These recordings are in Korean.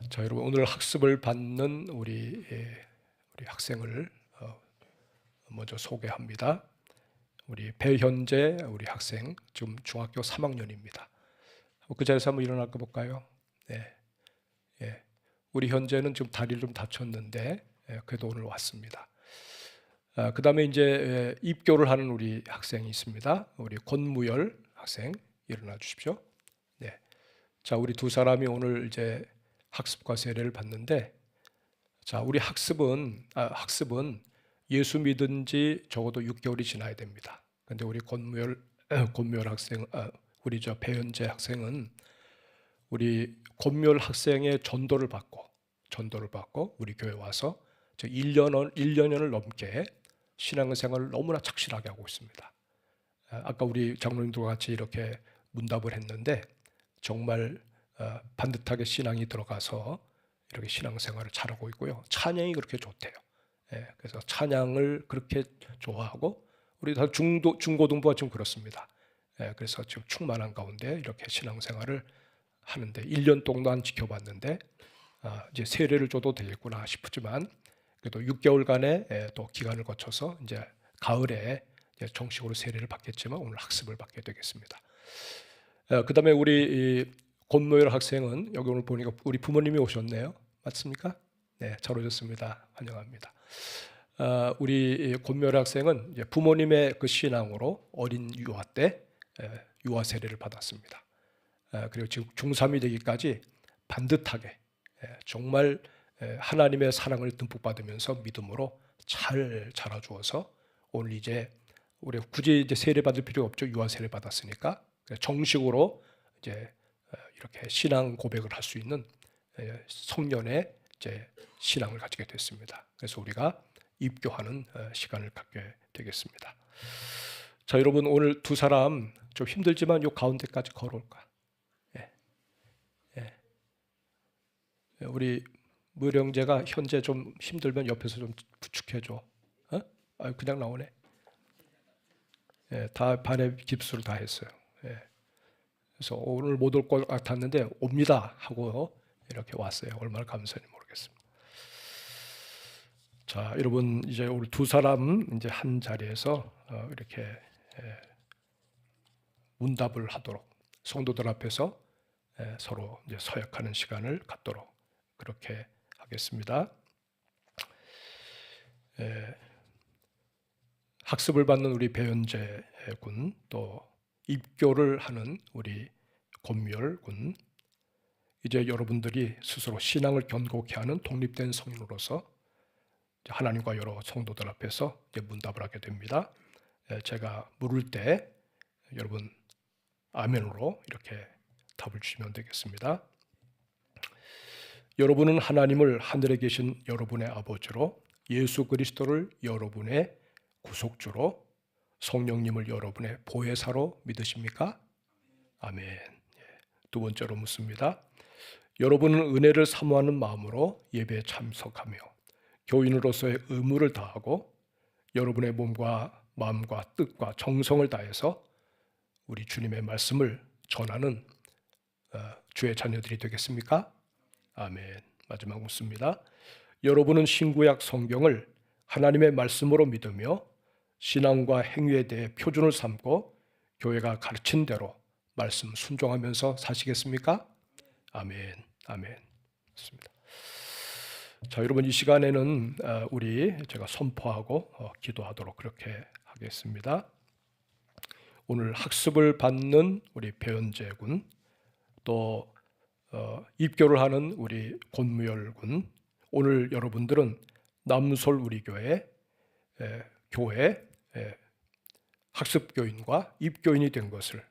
자, 여러분 오늘 학습을 받는 우리 학생을 먼저 소개합니다. 우리 배현재 우리 학생 지금 중학교 3학년입니다. 그 자리에서 한번 일어날까 볼까요? 네, 예. 우리 현재는 지금 다리를 좀 다쳤는데 그래도 오늘 왔습니다. 그 다음에 이제 입교를 하는 우리 학생이 있습니다. 우리 권무열 학생 일어나 주십시오. 네. 자, 우리 두 사람이 오늘 이제 학습과 세례를 받는데, 자, 우리 학습은 예수 믿은 지 적어도 6개월이 지나야 됩니다. 근데 우리 권무열 학생, 우리 저 배현재 학생은 우리 권무열 학생의 전도를 받고 우리 교회 와서 1년을 넘게 신앙생활을 너무나 착실하게 하고 있습니다. 아까 우리 장로님들과 같이 이렇게 문답을 했는데 정말 반듯하게 신앙이 들어가서 이렇게 신앙생활을 잘하고 있고요. 찬양이 그렇게 좋대요. 그래서 찬양을 그렇게 좋아하고 우리 다 중고등부가 지금 그렇습니다. 그래서 지금 충만한 가운데 이렇게 신앙생활을 하는데 1년 동안 지켜봤는데 이제 세례를 줘도 되겠구나 싶지만 그래도 6개월간의 또 기간을 거쳐서 이제 가을에 이제 정식으로 세례를 받겠지만 오늘 학습을 받게 되겠습니다. 그 다음에 우리 권노열 학생은 여기 오늘 보니까 우리 부모님이 오셨네요. 맞습니까? 네, 잘 오셨습니다. 환영합니다. 우리 권노열 학생은 이제 부모님의 그 신앙으로 어린 유아 때 유아 세례를 받았습니다. 그리고 지금 중3이 되기까지 반듯하게 정말 하나님의 사랑을 듬뿍 받으면서 믿음으로 잘 자라주어서 오늘 이제 우리 굳이 이제 세례 받을 필요가 없죠. 유아 세례 받았으니까 정식으로 이제 이렇게 신앙 고백을 할 수 있는 성년의 이제 신앙을 가지게 됐습니다. 그래서 우리가 입교하는 시간을 갖게 되겠습니다. 자, 여러분 오늘 두 사람 좀 힘들지만 요 가운데까지 걸어올까? 우리 무령제가 현재 좀 힘들면 옆에서 좀 부축해줘. 그냥 나오네. 다 발에 깁스를 다 했어요. 그래서 오늘 못 올 것 같았는데 옵니다 하고 이렇게 왔어요. 얼마나 감사한지 모르겠습니다. 자, 여러분 이제 우리 두 사람 이제 한 자리에서 이렇게 문답을 하도록 성도들 앞에서 서로 이제 서약하는 시간을 갖도록 그렇게 하겠습니다. 학습을 받는 우리 배현재 군, 또 입교를 하는 우리 권미열 군, 이제 여러분들이 스스로 신앙을 견고케 하는 독립된 성인으로서 하나님과 여러 성도들 앞에서 이제 문답을 하게 됩니다. 제가 물을 때 여러분 아멘으로 이렇게 답을 주시면 되겠습니다. 여러분은 하나님을 하늘에 계신 여러분의 아버지로, 예수 그리스도를 여러분의 구속주로, 성령님을 여러분의 보혜사로 믿으십니까? 아멘. 두 번째로 묻습니다. 여러분은 은혜를 사모하는 마음으로 예배에 참석하며 교인으로서의 의무를 다하고 여러분의 몸과 마음과 뜻과 정성을 다해서 우리 주님의 말씀을 전하는 주의 자녀들이 되겠습니까? 아멘. 마지막 묻습니다. 여러분은 신구약 성경을 하나님의 말씀으로 믿으며 신앙과 행위에 대해 표준을 삼고 교회가 가르친 대로 말씀 순종하면서 사시겠습니까? 아멘. 아멘. 맞습니다. 자, 여러분 이 시간에는 제가 선포하고 기도하도록 그렇게 하겠습니다. 오늘 학습을 받는 우리 배현재 군, 또 입교를 하는 우리 권무열 군, 오늘 여러분들은 남솔 우리 교회 학습교인과 입교인이 된 것을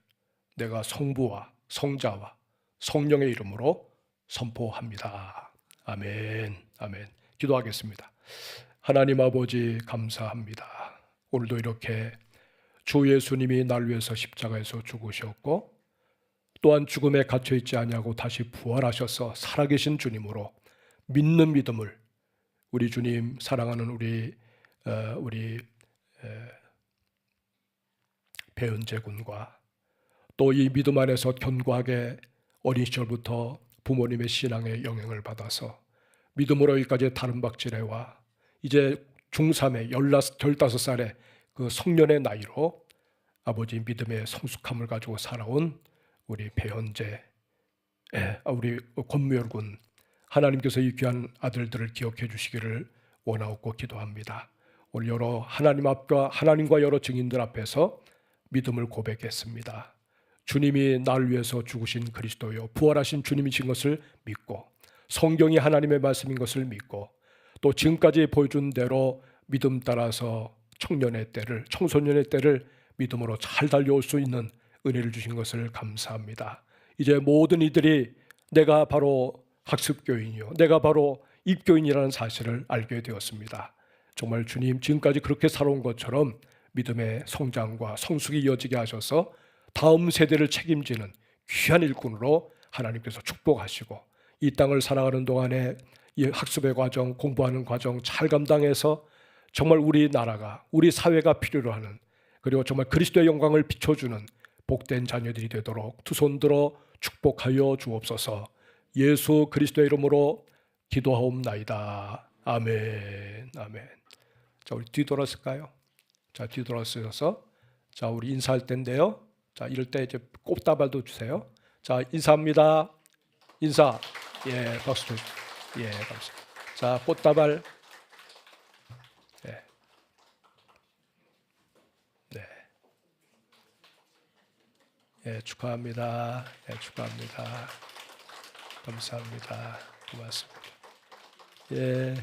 내가 성부와 성자와 성령의 이름으로 선포합니다. 아멘. 아멘. 기도하겠습니다. 하나님 아버지 감사합니다. 오늘도 이렇게 주 예수님이 날 위해서 십자가에서 죽으셨고 또한 죽음에 갇혀 있지 아니하고 다시 부활하셔서 살아계신 주님으로 믿는 믿음을 우리 주님 사랑하는 우리 배은재 군과 또 이 믿음 안에서 견고하게 어린 시절부터 부모님의 신앙의 영향을 받아서 믿음으로 여기까지 다른박지레와 이제 중3의 15살의 그 성년의 나이로 아버지 믿음의 성숙함을 가지고 살아온 우리 배현재, 우리 권무열군, 하나님께서 이 귀한 아들들을 기억해 주시기를 원하옵고 기도합니다. 오늘 여러 하나님 앞과 하나님과 여러 증인들 앞에서 믿음을 고백했습니다. 주님이 나를 위해서 죽으신 그리스도요, 부활하신 주님이신 것을 믿고, 성경이 하나님의 말씀인 것을 믿고, 또 지금까지 보여준 대로 믿음 따라서 청년의 때를, 청소년의 때를 믿음으로 잘 달려올 수 있는 은혜를 주신 것을 감사합니다. 이제 모든 이들이 내가 바로 학습교인이요, 내가 바로 입교인이라는 사실을 알게 되었습니다. 정말 주님 지금까지 그렇게 살아온 것처럼 믿음의 성장과 성숙이 이어지게 하셔서 다음 세대를 책임지는 귀한 일꾼으로 하나님께서 축복하시고, 이 땅을 살아가는 동안에 이 학습의 과정, 공부하는 과정 잘 감당해서 정말 우리 나라가, 우리 사회가 필요로 하는, 그리고 정말 그리스도의 영광을 비춰주는 복된 자녀들이 되도록 두 손 들어 축복하여 주옵소서. 예수 그리스도의 이름으로 기도하옵나이다. 아멘. 아멘. 자, 우리 뒤돌았을까요? 자, 뒤돌아서서 자, 우리 인사할 때인데요. 자, 이럴 때 이제 꽃다발도 주세요. 자, 인사합니다. 인사. 예, 박수 주세요. 예, 감사합니다. 자, 꽃다발. 네. 네. 예, 축하합니다. 예, 축하합니다. 감사합니다. 고맙습니다. 예.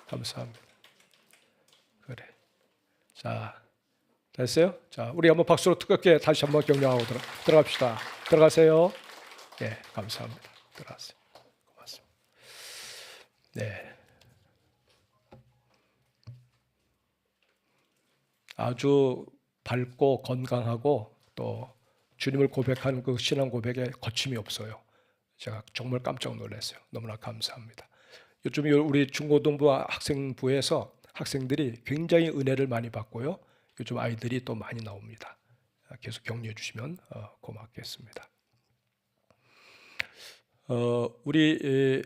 감사합니다. 그래. 자, 됐어요? 자, 우리 한번 박수로 뜨겁게 다시 한번 격려하고 들어갑시다. 들어가세요. 예, 감사합니다. 들어가세요. 고맙습니다. 네. 아주 밝고 건강하고 또 주님을 고백하는 그 신앙 고백에 거침이 없어요. 제가 정말 깜짝 놀랐어요. 너무나 감사합니다. 요즘 우리 중고등부 학생부에서 학생들이 굉장히 은혜를 많이 받고요. 요즘 아이들이 또 많이 나옵니다. 계속 격려해 주시면 고맙겠습니다. 우리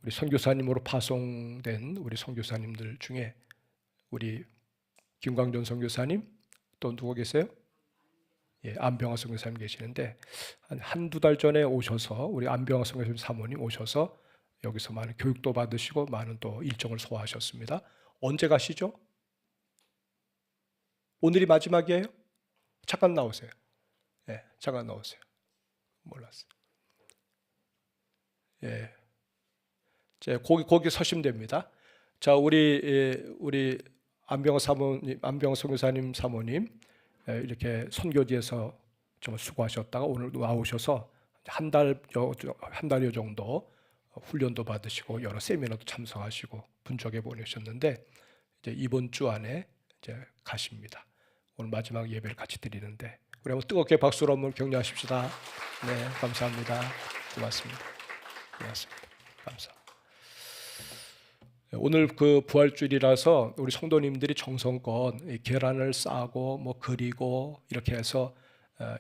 선교사님으로 파송된 우리 선교사님들 중에 우리 김광전 선교사님, 또 누구 계세요? 예, 안병화 선교사님 계시는데 한두 달 전에 오셔서 우리 안병화 선교사님 사모님 오셔서 여기서 많은 교육도 받으시고 많은 또 일정을 소화하셨습니다. 언제 가시죠? 오늘이 마지막이에요? 잠깐 나오세요. 예, 잠깐 나오세요. 몰랐어요. 예, 거기 서시면 됩니다. 자, 우리 안병화 사모님, 안병화 선교사님 사모님 이렇게 선교지에서 좀 수고하셨다가 오늘 나오셔서 한 달여 정도 훈련도 받으시고 여러 세미나도 참석하시고 분적에 보내셨는데 이제 이번 주 안에 이제 가십니다. 오늘 마지막 예배를 같이 드리는데 우리 한번 뜨겁게 박수로 한번 격려하십시다. 네, 감사합니다. 고맙습니다. 고맙습니다. 감사합니다. 오늘 그 부활주일이라서 우리 성도님들이 정성껏 계란을 싸고 뭐 그리고 이렇게 해서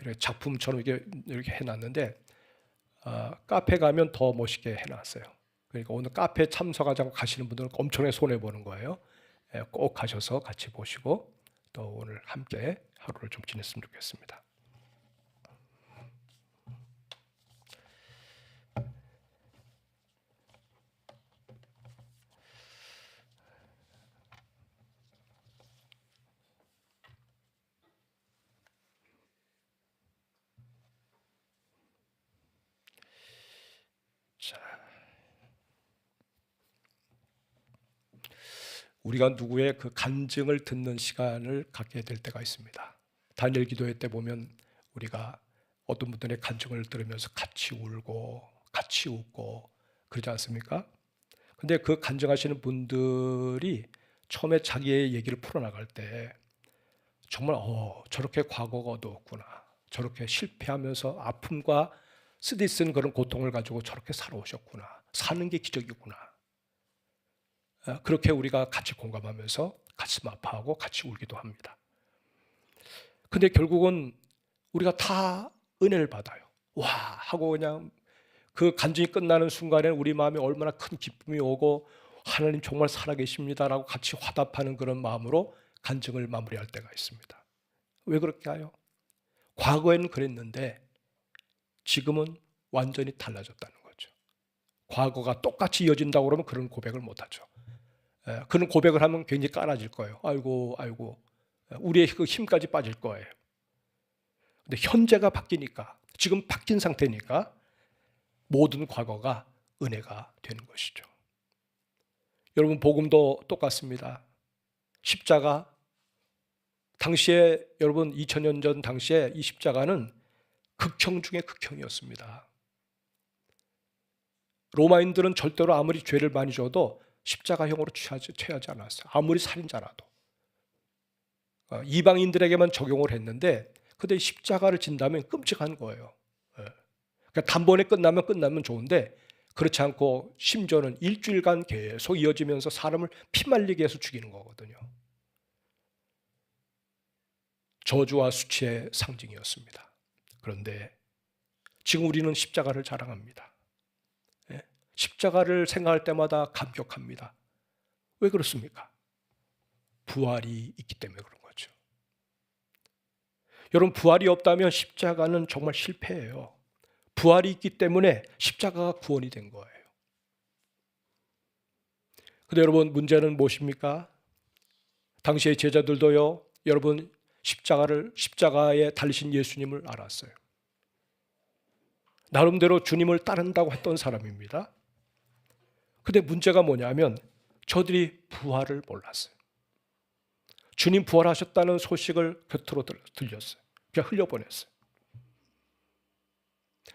이렇게 작품처럼 이렇게 해놨는데 카페 가면 더 멋있게 해놨어요. 그러니까 오늘 카페 참석하지 않고 가시는 분들은 엄청나게 손해 보는 거예요. 꼭 가셔서 같이 보시고 또 오늘 함께 하루를 좀 지냈으면 좋겠습니다. 우리가 누구의 그 간증을 듣는 시간을 갖게 될 때가 있습니다. 다니엘 기도회 때 보면 우리가 어떤 분들의 간증을 들으면서 같이 울고 같이 웃고 그러지 않습니까? 근데 그 간증하시는 분들이 처음에 자기의 얘기를 풀어나갈 때 정말 저렇게 과거가 어두웠구나, 저렇게 실패하면서 아픔과 쓰디쓴 그런 고통을 가지고 저렇게 살아오셨구나, 사는 게 기적이구나, 그렇게 우리가 같이 공감하면서 가슴 아파하고 같이 울기도 합니다. 근데 결국은 우리가 다 은혜를 받아요. 와 하고 그냥 그 간증이 끝나는 순간에 우리 마음에 얼마나 큰 기쁨이 오고 하나님 정말 살아계십니다라고 같이 화답하는 그런 마음으로 간증을 마무리할 때가 있습니다. 왜 그렇게 해요? 과거에는 그랬는데 지금은 완전히 달라졌다는 거죠. 과거가 똑같이 이어진다고 그러면 그런 고백을 못하죠. 그런 고백을 하면 굉장히 깔아질 거예요. 아이고 우리의 그 힘까지 빠질 거예요. 근데 현재가 바뀌니까, 지금 바뀐 상태니까 모든 과거가 은혜가 되는 것이죠. 여러분 복음도 똑같습니다. 십자가 당시에 여러분 2000년 전 당시에 이 십자가는 극형 중에 극형이었습니다. 로마인들은 절대로 아무리 죄를 많이 져도 십자가형으로 취하지 않았어요. 아무리 살인자라도. 이방인들에게만 적용을 했는데 근데 십자가를 진다면 끔찍한 거예요. 그러니까 단번에 끝나면 좋은데 그렇지 않고 심지어는 일주일간 계속 이어지면서 사람을 피말리게 해서 죽이는 거거든요. 저주와 수치의 상징이었습니다. 그런데 지금 우리는 십자가를 자랑합니다. 십자가를 생각할 때마다 감격합니다. 왜 그렇습니까? 부활이 있기 때문에 그런 거죠. 여러분 부활이 없다면 십자가는 정말 실패예요. 부활이 있기 때문에 십자가가 구원이 된 거예요. 근데 여러분 문제는 무엇입니까? 당시의 제자들도요, 여러분 십자가에 달리신 예수님을 알았어요. 나름대로 주님을 따른다고 했던 사람입니다. 근데 문제가 뭐냐면 저들이 부활을 몰랐어요. 주님 부활하셨다는 소식을 곁으로 들렸어요. 그냥 흘려보냈어요.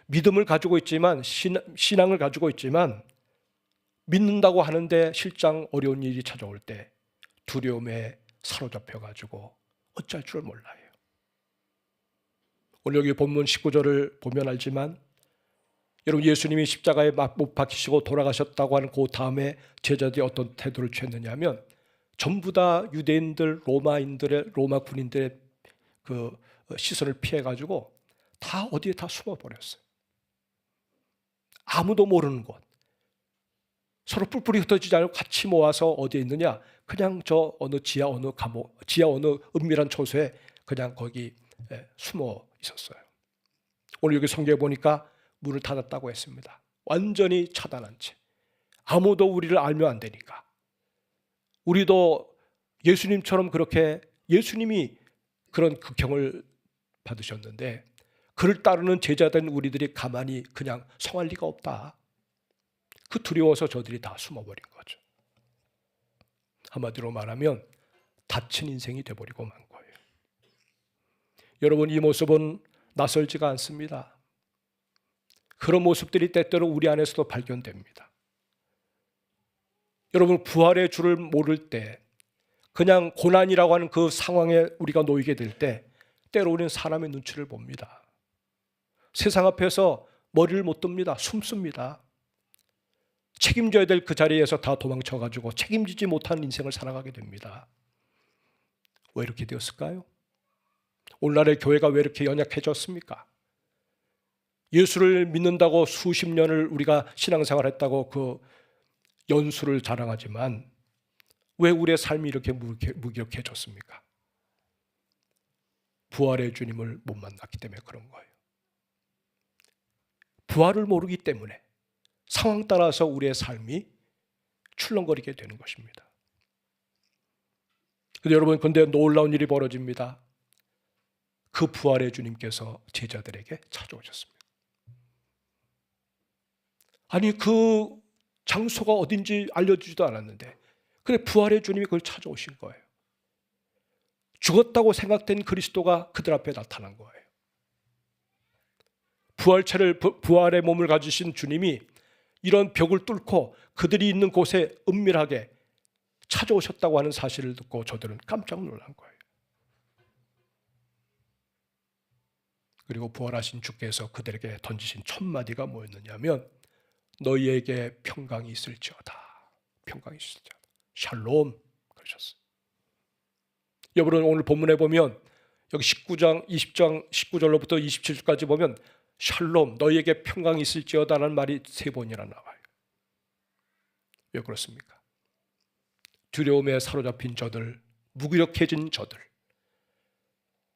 믿음을 가지고 있지만 신앙을 가지고 있지만 믿는다고 하는데 실상 어려운 일이 찾아올 때 두려움에 사로잡혀가지고 어쩔 줄 몰라요. 오늘 여기 본문 19절을 보면 알지만 여러분 예수님이 십자가에 못 박히시고 돌아가셨다고 하는 그 다음에 제자들이 어떤 태도를 취했느냐 하면 전부 다 유대인들, 로마 군인들의 그 시선을 피해가지고 다 어디에 다 숨어버렸어요. 아무도 모르는 곳. 서로 뿔뿔이 흩어지지 않고 같이 모아서 어디에 있느냐? 그냥 저 어느 지하 어느 감옥, 지하 어느 은밀한 초소에 그냥 거기 숨어 있었어요. 오늘 여기 성경에 보니까 문을 닫았다고 했습니다. 완전히 차단한 채. 아무도 우리를 알면 안 되니까. 우리도 예수님처럼 그렇게 예수님이 그런 극형을 받으셨는데 그를 따르는 제자된 우리들이 가만히 그냥 성할 리가 없다. 그 두려워서 저들이 다 숨어버린 거죠. 한마디로 말하면 닫힌 인생이 돼버리고 만 거예요. 여러분 이 모습은 낯설지가 않습니다. 그런 모습들이 때때로 우리 안에서도 발견됩니다. 여러분 부활의 줄을 모를 때 그냥 고난이라고 하는 그 상황에 우리가 놓이게 될 때 때로는 사람의 눈치를 봅니다. 세상 앞에서 머리를 못 듭니다. 숨습니다. 책임져야 될 그 자리에서 다 도망쳐가지고 책임지지 못한 인생을 살아가게 됩니다. 왜 이렇게 되었을까요? 오늘날의 교회가 왜 이렇게 연약해졌습니까? 예수를 믿는다고 수십 년을 우리가 신앙생활했다고 그 연수를 자랑하지만 왜 우리의 삶이 이렇게 무기력해졌습니까? 부활의 주님을 못 만났기 때문에 그런 거예요. 부활을 모르기 때문에 상황 따라서 우리의 삶이 출렁거리게 되는 것입니다. 근데 여러분, 근데 놀라운 일이 벌어집니다. 그 부활의 주님께서 제자들에게 찾아오셨습니다. 아니 그 장소가 어딘지 알려주지도 않았는데 근데 부활의 주님이 그걸 찾아오신 거예요. 죽었다고 생각된 그리스도가 그들 앞에 나타난 거예요. 부활의 몸을 가지신 주님이 이런 벽을 뚫고 그들이 있는 곳에 은밀하게 찾아오셨다고 하는 사실을 듣고 저들은 깜짝 놀란 거예요. 그리고 부활하신 주께서 그들에게 던지신 첫 마디가 뭐였느냐면 너희에게 평강이 있을지어다. 평강이 있을지어다. 샬롬 그러셨어요. 여러분 오늘 본문에 보면 여기 19장 20장 19절로부터 27절까지 보면 샬롬 너희에게 평강이 있을지어다라는 말이 3번이나 나와요. 왜 그렇습니까? 두려움에 사로잡힌 저들, 무기력해진 저들,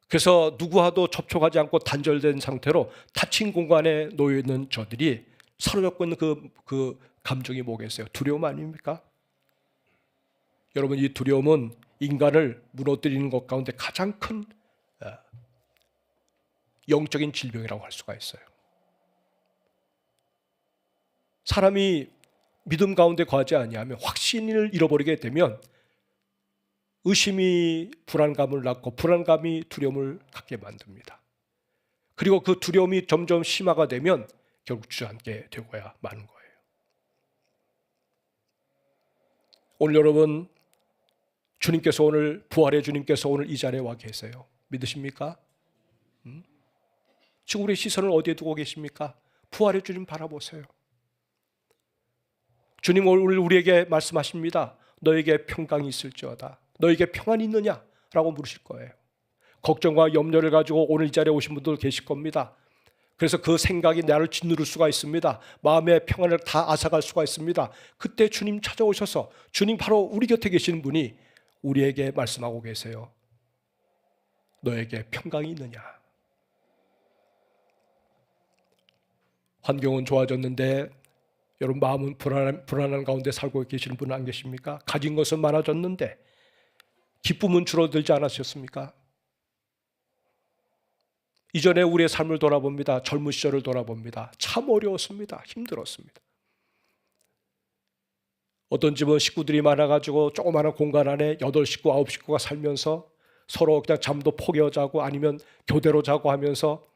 그래서 누구와도 접촉하지 않고 단절된 상태로 닫힌 공간에 놓여 있는 저들이 사로잡고 있는 그 감정이 뭐겠어요? 두려움 아닙니까? 여러분, 이 두려움은 인간을 무너뜨리는 것 가운데 가장 큰 영적인 질병이라고 할 수가 있어요. 사람이 믿음 가운데 거하지 아니하면, 확신을 잃어버리게 되면 의심이 불안감을 낳고 불안감이 두려움을 갖게 만듭니다. 그리고 그 두려움이 점점 심화가 되면 결국 주저앉게 되고야 마는 거예요. 오늘 여러분, 주님께서 오늘, 부활의 주님께서 오늘 이 자리에 와 계세요. 믿으십니까? 지금 우리의 시선을 어디에 두고 계십니까? 부활의 주님 바라보세요. 주님 오늘 우리에게 말씀하십니다. 너에게 평강이 있을지어다. 너에게 평안이 있느냐? 라고 물으실 거예요. 걱정과 염려를 가지고 오늘 이 자리에 오신 분들 계실 겁니다. 그래서 그 생각이 나를 짓누를 수가 있습니다. 마음의 평안을 다 앗아갈 수가 있습니다. 그때 주님 찾아오셔서, 주님 바로 우리 곁에 계시는 분이 우리에게 말씀하고 계세요. 너에게 평강이 있느냐? 환경은 좋아졌는데 여러분, 마음은 불안한 가운데 살고 계시는 분은 안 계십니까? 가진 것은 많아졌는데 기쁨은 줄어들지 않으셨습니까? 이전에 우리의 삶을 돌아봅니다. 젊은 시절을 돌아봅니다. 참 어려웠습니다. 힘들었습니다. 어떤 집은 식구들이 많아가지고 조그마한 공간 안에 8식구, 9식구가 살면서 서로 그냥 잠도 포겨 자고 아니면 교대로 자고 하면서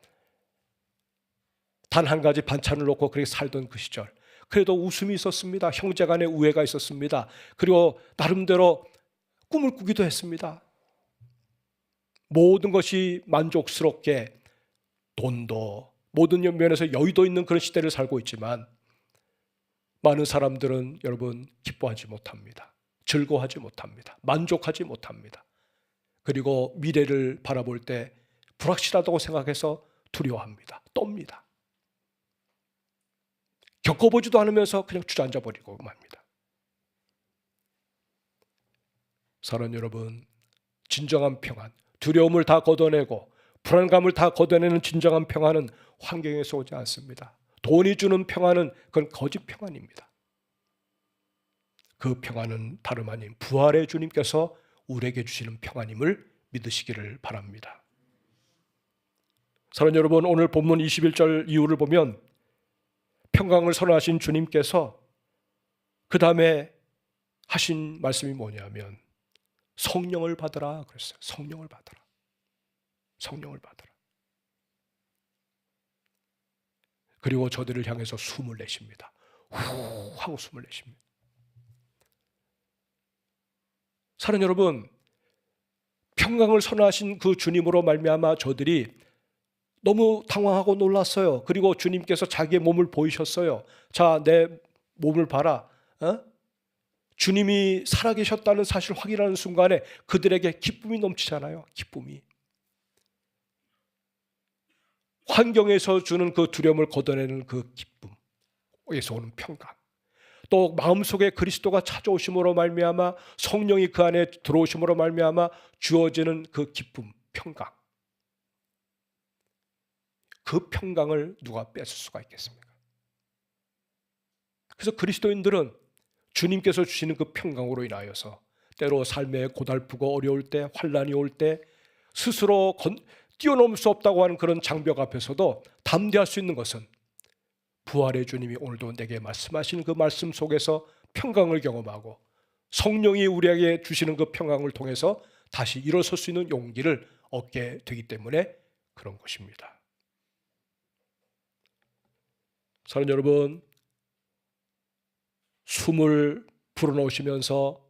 단 한 가지 반찬을 놓고 그렇게 살던 그 시절, 그래도 웃음이 있었습니다. 형제 간의 우애가 있었습니다. 그리고 나름대로 꿈을 꾸기도 했습니다. 모든 것이 만족스럽게, 돈도 모든 면에서 여유도 있는 그런 시대를 살고 있지만 많은 사람들은 여러분 기뻐하지 못합니다. 즐거워하지 못합니다. 만족하지 못합니다. 그리고 미래를 바라볼 때 불확실하다고 생각해서 두려워합니다. 떱니다. 겪어보지도 않으면서 그냥 주저앉아 버리고 맙니다. 사랑하는 여러분, 진정한 평안, 두려움을 다 걷어내고 불안감을 다 걷어내는 진정한 평안은 환경에서 오지 않습니다. 돈이 주는 평안은 그건 거짓 평안입니다. 그 평안은 다름 아닌 부활의 주님께서 우리에게 주시는 평안임을 믿으시기를 바랍니다. 사랑하는 여러분, 오늘 본문 21절 이후를 보면 평강을 선언하신 주님께서 그 다음에 하신 말씀이 뭐냐면 성령을 받으라 그랬어요. 성령을 받으라. 성령을 받으라. 그리고 저들을 향해서 숨을 내쉽니다. 후 하고 숨을 내쉽니다. 사랑하는 여러분, 평강을 선언하신 그 주님으로 말미암아 저들이 너무 당황하고 놀랐어요. 그리고 주님께서 자기의 몸을 보이셨어요. 자, 내 몸을 봐라. 주님이 살아계셨다는 사실을 확인하는 순간에 그들에게 기쁨이 넘치잖아요. 기쁨이. 환경에서 주는 그 두려움을 걷어내는 그 기쁨에서 오는 평강, 또 마음속에 그리스도가 찾아오심으로 말미암아 성령이 그 안에 들어오심으로 말미암아 주어지는 그 기쁨, 평강, 그 평강을 누가 뺏을 수가 있겠습니까? 그래서 그리스도인들은 주님께서 주시는 그 평강으로 인하여서 때로 삶에 고달프고 어려울 때, 환난이 올 때 스스로 뛰어넘을 수 없다고 하는 그런 장벽 앞에서도 담대할 수 있는 것은 부활의 주님이 오늘도 내게 말씀하시는 그 말씀 속에서 평강을 경험하고 성령이 우리에게 주시는 그 평강을 통해서 다시 일어설 수 있는 용기를 얻게 되기 때문에 그런 것입니다. 사랑하는 여러분, 숨을 불어넣으시면서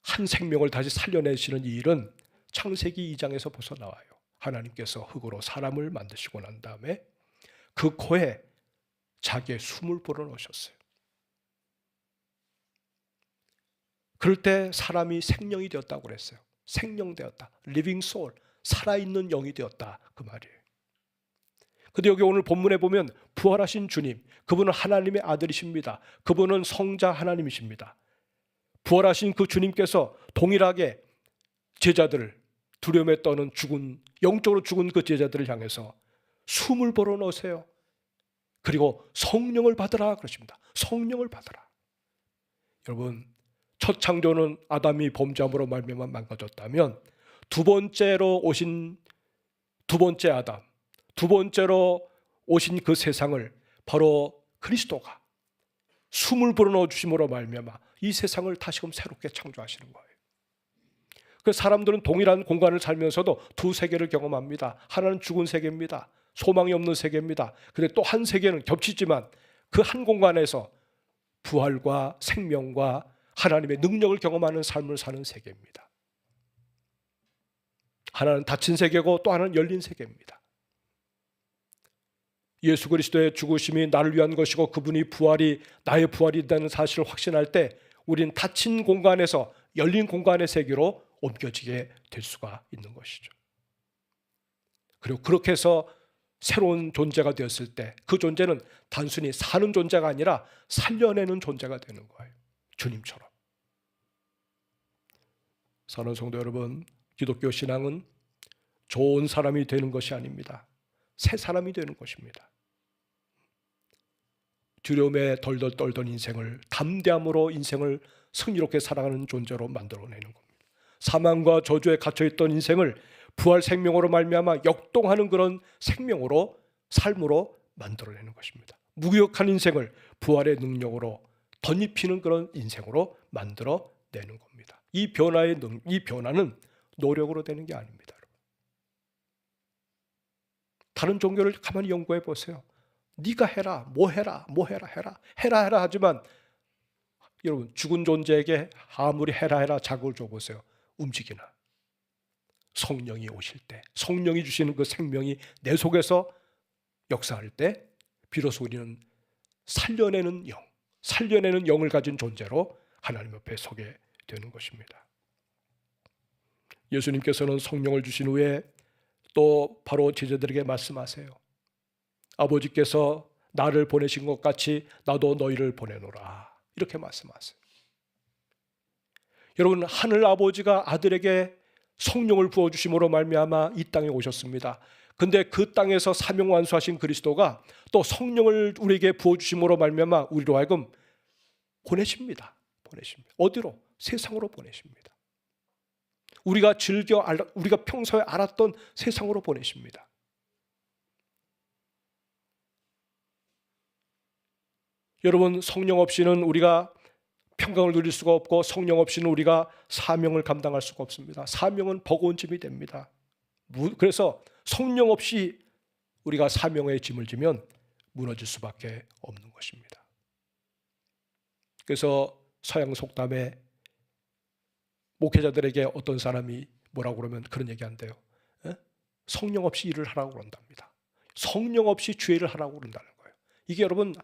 한 생명을 다시 살려내시는 이 일은 창세기 2장에서 벌써 나와요. 하나님께서 흙으로 사람을 만드시고 난 다음에 그 코에 자기의 숨을 불어넣으셨어요. 그럴 때 사람이 생명이 되었다고 그랬어요. 생명되었다. living soul, 살아있는 영이 되었다. 그 말이에요. 근데 여기 오늘 본문에 보면 부활하신 주님, 그분은 하나님의 아들이십니다. 그분은 성자 하나님이십니다. 부활하신 그 주님께서 동일하게 제자들을, 두려움에 떠는 영적으로 죽은 그 제자들을 향해서 숨을 불어넣으세요. 그리고 성령을 받으라 그러십니다. 성령을 받으라. 여러분, 첫 창조는 아담이 범죄함으로 말미암아 망가졌다면 두 번째로 오신 두 번째 아담, 두 번째로 오신 그 세상을 바로 그리스도가 숨을 불어넣어 주심으로 말미암아 이 세상을 다시금 새롭게 창조하시는 거예요. 그 사람들은 동일한 공간을 살면서도 두 세계를 경험합니다. 하나는 죽은 세계입니다. 소망이 없는 세계입니다. 그런데 또 한 세계는 겹치지만 그 한 공간에서 부활과 생명과 하나님의 능력을 경험하는 삶을 사는 세계입니다. 하나는 닫힌 세계고 또 하나는 열린 세계입니다. 예수 그리스도의 죽으심이 나를 위한 것이고 그분이 부활이 나의 부활이라는 사실을 확신할 때 우리는 닫힌 공간에서 열린 공간의 세계로 옮겨지게 될 수가 있는 것이죠. 그리고 그렇게 해서 새로운 존재가 되었을 때 그 존재는 단순히 사는 존재가 아니라 살려내는 존재가 되는 거예요. 주님처럼. 사랑하는 성도 여러분, 기독교 신앙은 좋은 사람이 되는 것이 아닙니다. 새 사람이 되는 것입니다. 두려움에 덜덜 떨던 인생을 담대함으로 인생을 승리롭게 살아가는 존재로 만들어내는 겁니다. 사망과 저주에 갇혀있던 인생을 부활 생명으로 말미암아 역동하는 그런 생명으로, 삶으로 만들어내는 것입니다. 무기력한 인생을 부활의 능력으로 덧입히는 그런 인생으로 만들어내는 겁니다. 이 변화는 노력으로 되는 게 아닙니다. 다른 종교를 가만히 연구해 보세요. 네가 해라, 뭐 해라 하지만 여러분, 죽은 존재에게 아무리 해라 자극을 줘보세요. 움직이나? 성령이 오실 때, 성령이 주시는 그 생명이 내 속에서 역사할 때 비로소 우리는 살려내는 영을 가진 존재로 하나님 옆에 서게 되는 것입니다. 예수님께서는 성령을 주신 후에 또 바로 제자들에게 말씀하세요. 아버지께서 나를 보내신 것 같이 나도 너희를 보내노라. 이렇게 말씀하세요. 여러분, 하늘 아버지가 아들에게 성령을 부어주심으로 말미암아 이 땅에 오셨습니다. 근데 그 땅에서 사명 완수하신 그리스도가 또 성령을 우리에게 부어주심으로 말미암아 우리로 하여금 보내십니다. 어디로? 세상으로 보내십니다. 우리가 평소에 알았던 세상으로 보내십니다. 여러분, 성령 없이는 우리가 평강을 누릴 수가 없고 성령 없이는 우리가 사명을 감당할 수가 없습니다. 사명은 버거운 짐이 됩니다. 그래서 성령 없이 우리가 사명의 짐을 지면 무너질 수밖에 없는 것입니다. 그래서 서양 속담에 목회자들에게 어떤 사람이 뭐라고 그러면 그런 얘기 한대요. 성령 없이 일을 하라고 그런답니다. 성령 없이 주의를 하라고 그런다는 거예요. 이게 여러분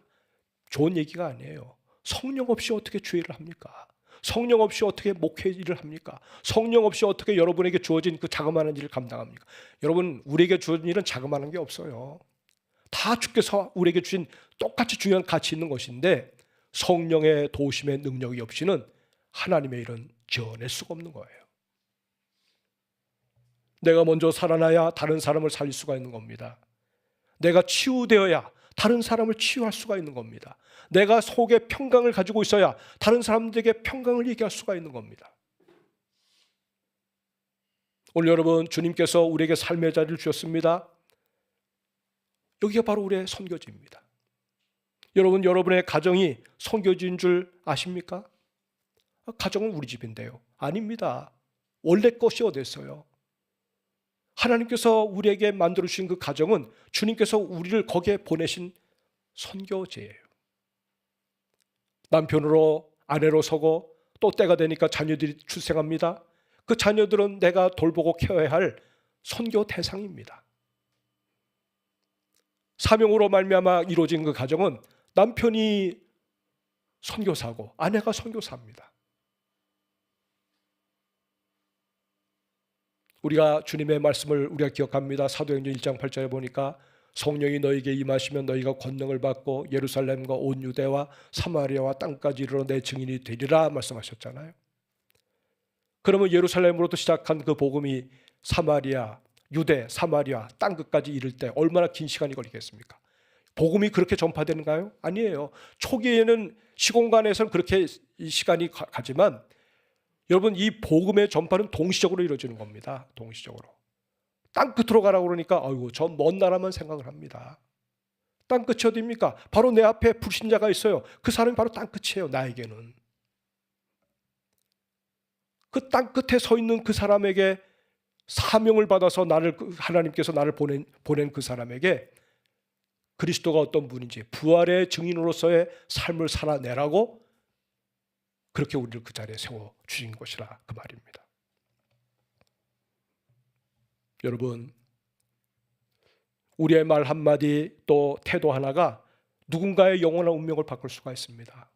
좋은 얘기가 아니에요. 성령 없이 어떻게 주의를 합니까? 성령 없이 어떻게 목회 일을 합니까? 성령 없이 어떻게 여러분에게 주어진 그 자그마한 일을 감당합니까? 여러분, 우리에게 주어진 일은 자그마한 게 없어요. 다 주께서 우리에게 주신 똑같이 중요한 가치 있는 것인데 성령의 도우심의 능력이 없이는 하나님의 일은 지어낼 수가 없는 거예요. 내가 먼저 살아나야 다른 사람을 살릴 수가 있는 겁니다. 내가 치유되어야 다른 사람을 치유할 수가 있는 겁니다. 내가 속에 평강을 가지고 있어야 다른 사람들에게 평강을 얘기할 수가 있는 겁니다. 오늘 여러분, 주님께서 우리에게 삶의 자리를 주셨습니다. 여기가 바로 우리의 선교지입니다. 여러분, 여러분의 가정이 선교지인 줄 아십니까? 가정은 우리 집인데요. 아닙니다. 원래 것이 어딨어요? 하나님께서 우리에게 만들어주신 그 가정은 주님께서 우리를 거기에 보내신 선교지예요. 남편으로 아내로 서고 또 때가 되니까 자녀들이 출생합니다. 그 자녀들은 내가 돌보고 케어해야 할 선교 대상입니다. 사명으로 말미암아 이루어진 그 가정은 남편이 선교사고 아내가 선교사입니다. 우리가 주님의 말씀을 우리가 기억합니다. 사도행전 1장 8절에 보니까 성령이 너희에게 임하시면 너희가 권능을 받고 예루살렘과 온 유대와 사마리아와 땅까지 이르러 내 증인이 되리라 말씀하셨잖아요. 그러면 예루살렘으로부터 시작한 그 복음이 사마리아, 유대, 사마리아, 땅끝까지 이를 때 얼마나 긴 시간이 걸리겠습니까? 복음이 그렇게 전파되는가요? 아니에요. 초기에는 시공간에서는 그렇게 시간이 가지만 여러분, 이 복음의 전파는 동시적으로 이루어지는 겁니다. 동시적으로. 땅끝으로 가라고 그러니까 아이고 저 먼 나라만 생각을 합니다. 땅끝이 어디입니까? 바로 내 앞에 불신자가 있어요. 그 사람이 바로 땅끝이에요. 나에게는. 그 땅끝에 서 있는 그 사람에게 사명을 받아서 하나님께서 나를 보낸 그 사람에게 그리스도가 어떤 분인지 부활의 증인으로서의 삶을 살아내라고 그렇게 우리를 그 자리에 세워주신 것이라 그 말입니다. 여러분, 우리의 말 한마디 또 태도 하나가 누군가의 영원한 운명을 바꿀 수가 있습니다.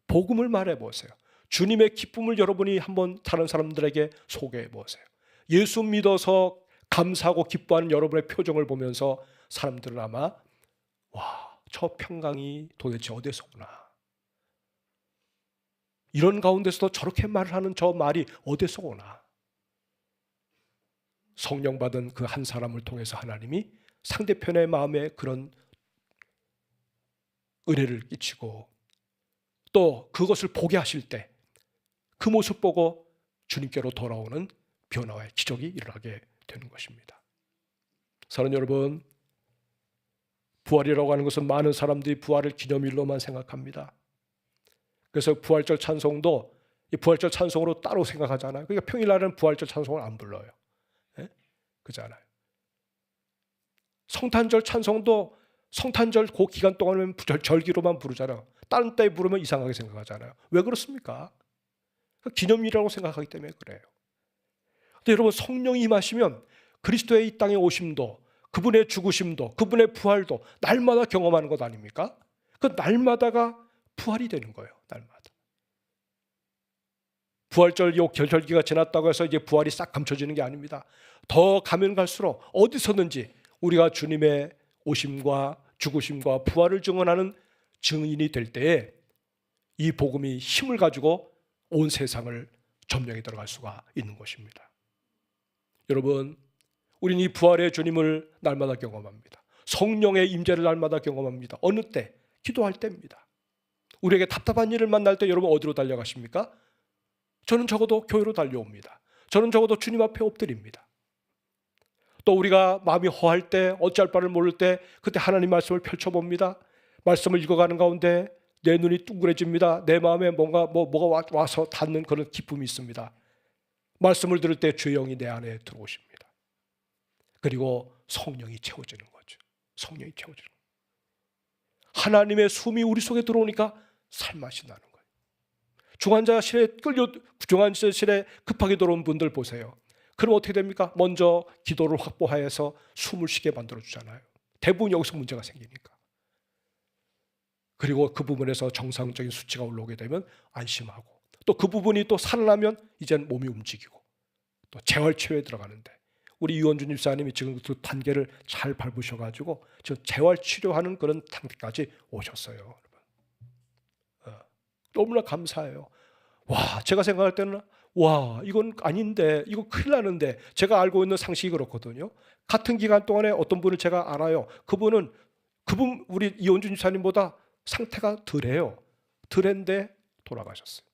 복음을 말해보세요. 주님의 기쁨을 여러분이 한번 다른 사람들에게 소개해보세요. 예수 믿어서 감사하고 기뻐하는 여러분의 표정을 보면서 사람들은 아마 와, 저 평강이 도대체 어디서 오나, 이런 가운데서도 저렇게 말을 하는 저 말이 어디서 오나. 성령 받은 그 한 사람을 통해서 하나님이 상대편의 마음에 그런 은혜를 끼치고 또 그것을 보게 하실 때 그 모습 보고 주님께로 돌아오는 변화의 기적이 일어나게 되는 것입니다. 사랑하는 여러분, 부활이라고 하는 것은 많은 사람들이 부활을 기념일로만 생각합니다. 그래서 부활절 찬송도 이 부활절 찬송으로 따로 생각하잖아요. 그러니까 평일날은 부활절 찬송을 안 불러요. 네? 그잖아요. 성탄절 찬송도 성탄절 그 기간 동안은 절기로만 부르잖아요. 다른 때에 부르면 이상하게 생각하잖아요. 왜 그렇습니까? 기념일이라고 생각하기 때문에 그래요. 근데 여러분, 성령이 임하시면 그리스도의 이 땅에 오심도, 그분의 죽으심도, 그분의 부활도 날마다 경험하는 것 아닙니까? 그 날마다가 부활이 되는 거예요. 날마다. 부활절 요 절기가 지났다고 해서 이제 부활이 싹 감춰지는 게 아닙니다. 더 가면 갈수록 어디서든지 우리가 주님의 오심과 죽으심과 부활을 증언하는 증인이 될 때에 이 복음이 힘을 가지고 온 세상을 점령해 들어갈 수가 있는 것입니다. 여러분, 우리는 이 부활의 주님을 날마다 경험합니다. 성령의 임재를 날마다 경험합니다. 어느 때? 기도할 때입니다. 우리에게 답답한 일을 만날 때 여러분 어디로 달려가십니까? 저는 적어도 교회로 달려옵니다. 저는 적어도 주님 앞에 엎드립니다. 또 우리가 마음이 허할 때, 어찌할 바를 모를 때 그때 하나님 말씀을 펼쳐봅니다. 말씀을 읽어가는 가운데 내 눈이 둥그레집니다. 내 마음에 뭐가 와서 닿는 그런 기쁨이 있습니다. 말씀을 들을 때 주의 영이 내 안에 들어오십니다. 그리고 성령이 채워지는 거죠. 성령이 채워지는 거예요. 하나님의 숨이 우리 속에 들어오니까 살맛이 나는 거예요. 중환자실에 급하게 들어온 분들 보세요. 그럼 어떻게 됩니까? 먼저 기도를 확보하여서 숨을 쉬게 만들어주잖아요. 대부분 여기서 문제가 생기니까. 그리고 그 부분에서 정상적인 수치가 올라오게 되면 안심하고, 또 그 부분이 또 살아나면 이제는 몸이 움직이고 또 재활치료에 들어가는데, 우리 유원준 집사님이 지금 그 단계를 잘 밟으셔가지고 지금 재활치료하는 그런 단계까지 오셨어요. 여러분. 너무나 감사해요. 와, 제가 생각할 때는 와, 이건 아닌데, 이거 큰일 나는데, 제가 알고 있는 상식이 그렇거든요. 같은 기간 동안에 어떤 분을 제가 알아요. 그분 우리 이원준 집사님보다 상태가 덜해요. 덜했는데 돌아가셨어요.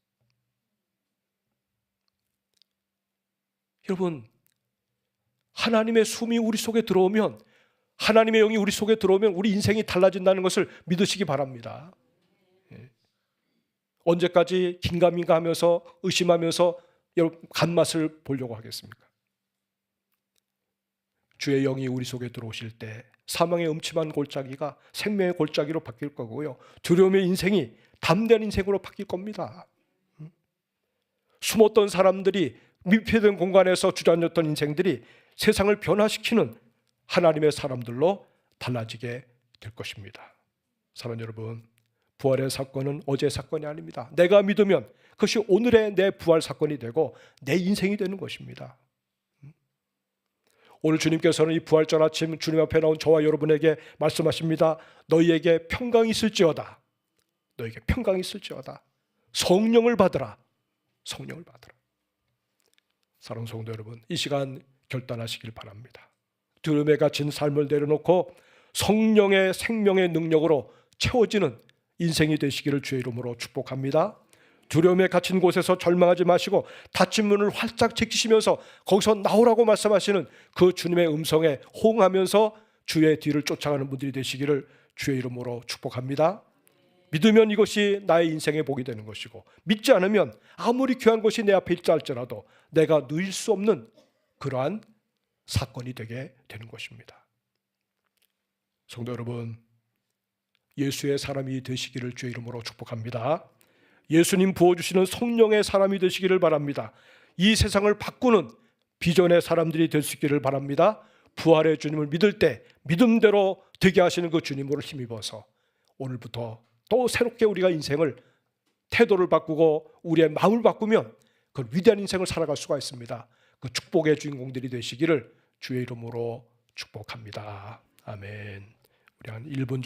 여러분, 하나님의 숨이 우리 속에 들어오면, 하나님의 영이 우리 속에 들어오면 우리 인생이 달라진다는 것을 믿으시기 바랍니다. 언제까지 긴가민가 하면서 의심하면서 여러분 간맛을 보려고 하겠습니까? 주의 영이 우리 속에 들어오실 때 사망의 음침한 골짜기가 생명의 골짜기로 바뀔 거고요. 두려움의 인생이 담대한 인생으로 바뀔 겁니다. 숨었던 사람들이, 밀폐된 공간에서 주저앉았던 인생들이 세상을 변화시키는 하나님의 사람들로 달라지게 될 것입니다. 사랑하는 여러분, 부활의 사건은 어제의 사건이 아닙니다. 내가 믿으면 그것이 오늘의 내 부활 사건이 되고 내 인생이 되는 것입니다. 오늘 주님께서는 이 부활절 아침 주님 앞에 나온 저와 여러분에게 말씀하십니다. 너희에게 평강이 있을지어다. 너희에게 평강이 있을지어다. 성령을 받으라. 성령을 받으라. 사랑하는 성도 여러분, 이 시간 결단하시길 바랍니다. 두려움에 갇힌 삶을 내려놓고 성령의 생명의 능력으로 채워지는 인생이 되시기를 주의 이름으로 축복합니다. 두려움에 갇힌 곳에서 절망하지 마시고 닫힌 문을 활짝 제끼시면서 거기서 나오라고 말씀하시는 그 주님의 음성에 호응하면서 주의 뒤를 쫓아가는 분들이 되시기를 주의 이름으로 축복합니다. 믿으면 이것이 나의 인생의 복이 되는 것이고, 믿지 않으면 아무리 귀한 것이 내 앞에 있다 할지라도 내가 누릴 수 없는 그러한 사건이 되게 되는 것입니다. 성도 여러분, 예수의 사람이 되시기를 주의 이름으로 축복합니다. 예수님 부어주시는 성령의 사람이 되시기를 바랍니다. 이 세상을 바꾸는 비전의 사람들이 될 수 있기를 바랍니다. 부활의 주님을 믿을 때 믿음대로 되게 하시는 그 주님으로 힘입어서 오늘부터 또 새롭게 우리가 인생을, 태도를 바꾸고 우리의 마음을 바꾸면 그 위대한 인생을 살아갈 수가 있습니다. 그 축복의 주인공들이 되시기를 주의 이름으로 축복합니다. 아멘. 우리 한 1분 정도